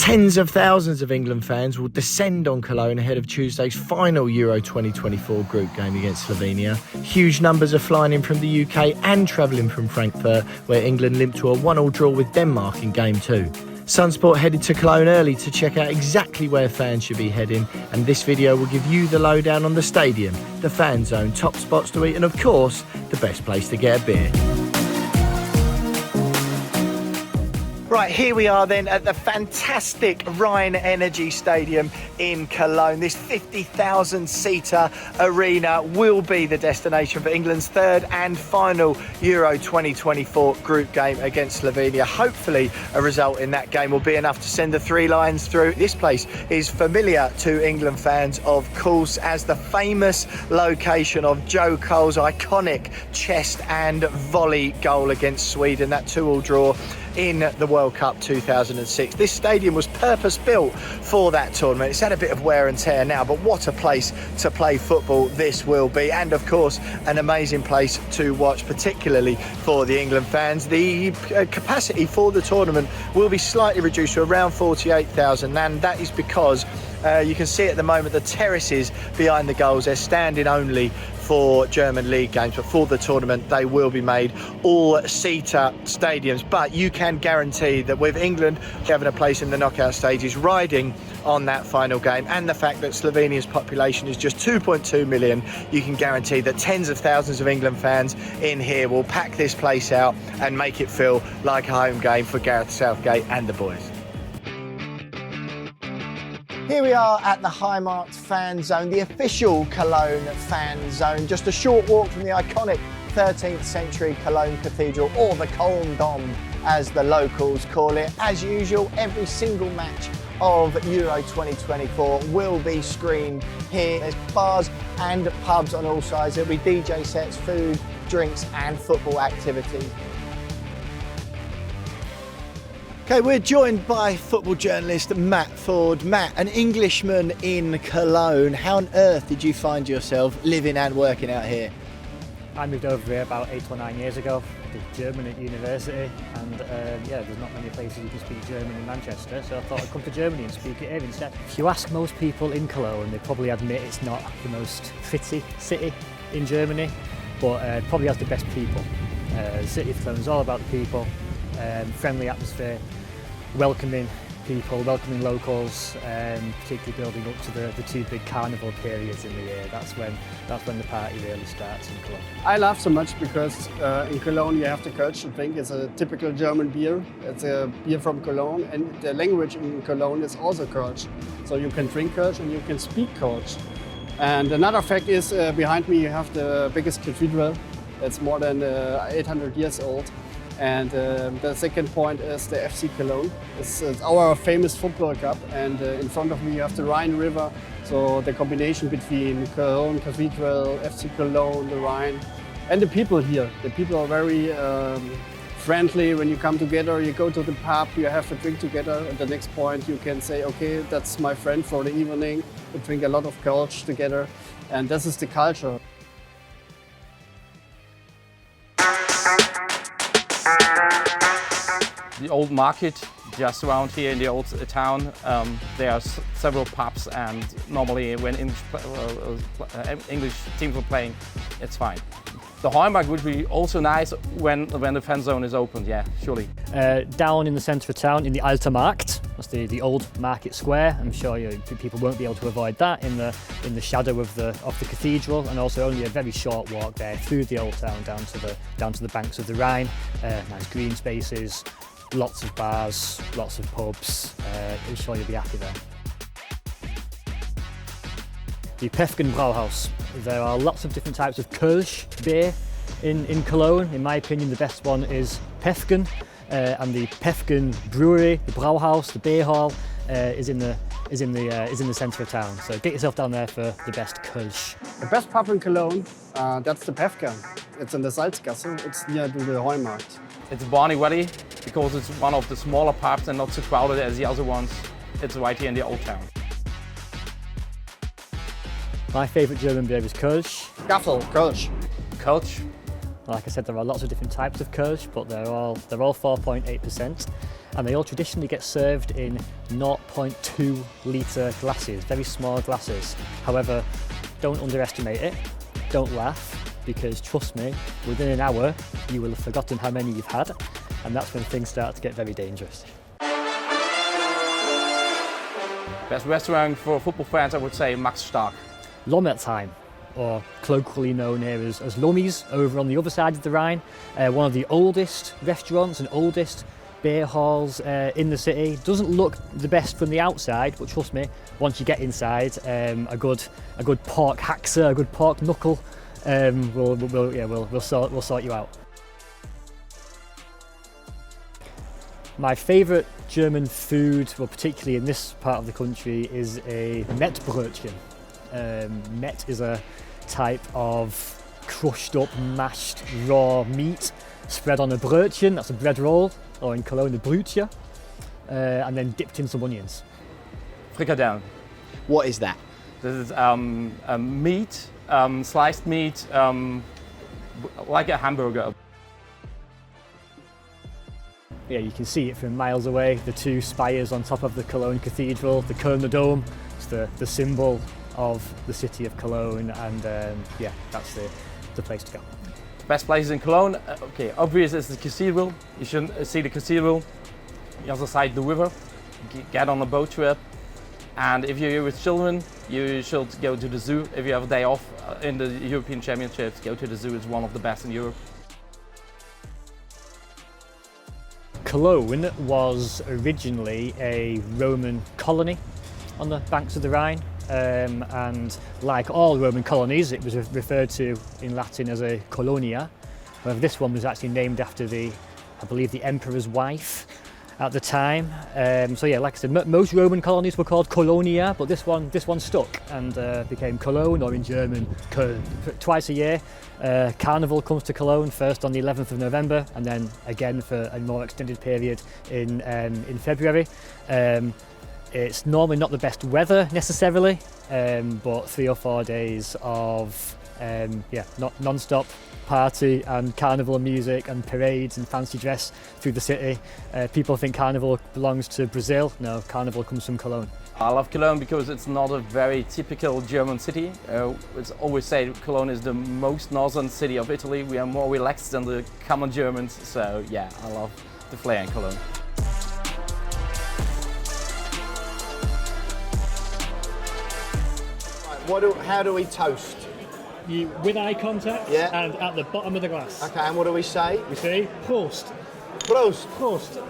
Tens of thousands of England fans will descend on Cologne ahead of Tuesday's final Euro 2024 group game against Slovenia. Huge numbers are flying in from the UK and travelling from Frankfurt, where England limped to a 1-1 draw with Denmark in Game 2. SunSport headed to Cologne early to check out exactly where fans should be heading, and this video will give you the lowdown on the stadium, the fan zone, top spots to eat, and of course, the best place to get a beer. Right, here we are then at the fantastic RheinEnergieStadion in Cologne. This 50,000-seater arena will be the destination for England's third and final Euro 2024 group game against Slovenia. Hopefully a result in that game will be enough to send the three lions through. This place is familiar to England fans, of course, as the famous location of Joe Cole's iconic chest and volley goal against Sweden, that 2-2 draw in the World Cup 2006. This stadium was purpose-built for that tournament. It's had a bit of wear and tear now, but what a place to play football this will be. And of course, an amazing place to watch, particularly for the England fans. The capacity for the tournament will be slightly reduced to around 48,000, and that is because you can see at the moment the terraces behind the goals, they're standing only for German league games, but for the tournament they will be made all-seater stadiums. But you can guarantee that with England having a place in the knockout stages, riding on that final game, and the fact that Slovenia's population is just 2.2 million, you can guarantee that tens of thousands of England fans in here will pack this place out and make it feel like a home game for Gareth Southgate and the boys. Here we are at the Heimat fan zone, the official Cologne fan zone, just a short walk from the iconic 13th century Cologne Cathedral, or the Koln Dom as the locals call it. As usual, every single match of Euro 2024 will be screened here. There's bars and pubs on all sides. There'll be DJ sets, food, drinks and football activities. Okay, we're joined by football journalist Matt Ford. Matt, an Englishman in Cologne. How on earth did you find yourself living and working out here? I moved over here about 8 or 9 years ago. I did German at university, and there's not many places you can speak German in Manchester, so I thought I'd come to Germany and speak it here instead. If you ask most people in Cologne, they probably admit it's not the most fitty city in Germany, but probably has the best people. The city of Cologne is all about the people. Friendly atmosphere, welcoming people, welcoming locals, particularly building up to the two big carnival periods in the year. That's when the party really starts in Cologne. I laugh so much because in Cologne you have the Kölsch drink. It's a typical German beer. It's a beer from Cologne, and the language in Cologne is also Kölsch. So you can drink Kölsch and you can speak Kölsch. And another fact is behind me you have the biggest cathedral. It's more than 800 years old. And the second point is the FC Cologne. It's our famous football cup, and in front of me you have the Rhine River. So the combination between Cologne Cathedral, FC Cologne, the Rhine, and the people here. The people are very friendly. When you come together, you go to the pub, you have a drink together. At the next point you can say, okay, that's my friend for the evening. We drink a lot of Kölsch together, and this is the culture. The old market just around here in the old town, there are several pubs, and normally when English teams are playing, it's fine. The Heimat would be also nice when the fan zone is opened, yeah, surely. Down in the centre of town, in the Alte Markt, that's the old market square. I'm sure people won't be able to avoid that in the shadow of the cathedral, and also only a very short walk there through the old town down to the banks of the Rhine. Nice green spaces, lots of bars, lots of pubs. I'm sure you'll be happy there. The Pefken Brauhaus. There are lots of different types of Kölsch beer in Cologne. In my opinion, the best one is Pefken, and the Pefken Brewery, the Brauhaus, the beer hall, is in the centre of town. So get yourself down there for the best Kölsch. The best pub in Cologne, that's the Pefken. It's in the Salzgasse. It's near to the Heumarkt. It's Barney Valley because it's one of the smaller pubs and not so crowded as the other ones. It's right here in the old town. My favourite German beer is Kölsch. Gaffel, Kölsch. Kölsch. Like I said, there are lots of different types of Kölsch, but they're all 4.8%. and they all traditionally get served in 0.2 litre glasses, very small glasses. However, don't underestimate it, don't laugh, because trust me, within an hour you will have forgotten how many you've had, and that's when things start to get very dangerous. Best restaurant for football fans, I would say Max Stark. Lommerzheim, or colloquially known here as Lummies, over on the other side of the Rhine. One of the oldest restaurants and oldest beer halls in the city. Doesn't look the best from the outside, but trust me, once you get inside, a good pork haxa, a good pork knuckle, we'll sort you out. My favourite German food, well, particularly in this part of the country, is a Mettbrötchen. Met is a type of crushed up, mashed, raw meat spread on a Brötchen, that's a bread roll, or in Cologne a Brötchen, and then dipped in some onions. Frikadellen. What is that? This is a meat, sliced meat, like a hamburger. Yeah, you can see it from miles away, the two spires on top of the Cologne Cathedral, the Kölner Dome. It's the symbol of the city of Cologne, and yeah, that's the place to go. Best places in Cologne, okay, obvious is the cathedral. You should see the cathedral. The other side, the river. Get on a boat trip. And if you're here with children, you should go to the zoo. If you have a day off in the European Championships, go to the zoo. It's one of the best in Europe. Cologne was originally a Roman colony on the banks of the Rhine, and like all Roman colonies, it was referred to in Latin as a colonia. However, this one was actually named after I believe the emperor's wife at the time. So yeah, like I said, most Roman colonies were called colonia, but this one stuck and became Cologne, or in German, Köln. Twice a year, Carnival comes to Cologne, first on the 11th of November, and then again for a more extended period in February. It's normally not the best weather necessarily, but 3 or 4 days of non-stop party and carnival music and parades and fancy dress through the city. People think carnival belongs to Brazil. No, carnival comes from Cologne. I love Cologne because it's not a very typical German city. It's always said Cologne is the most northern city of Italy. We are more relaxed than the common Germans, so yeah, I love the flair in Cologne. How do we toast? With eye contact, yeah, and at the bottom of the glass. Okay, and what do we say? We say Prost. Prost. Prost.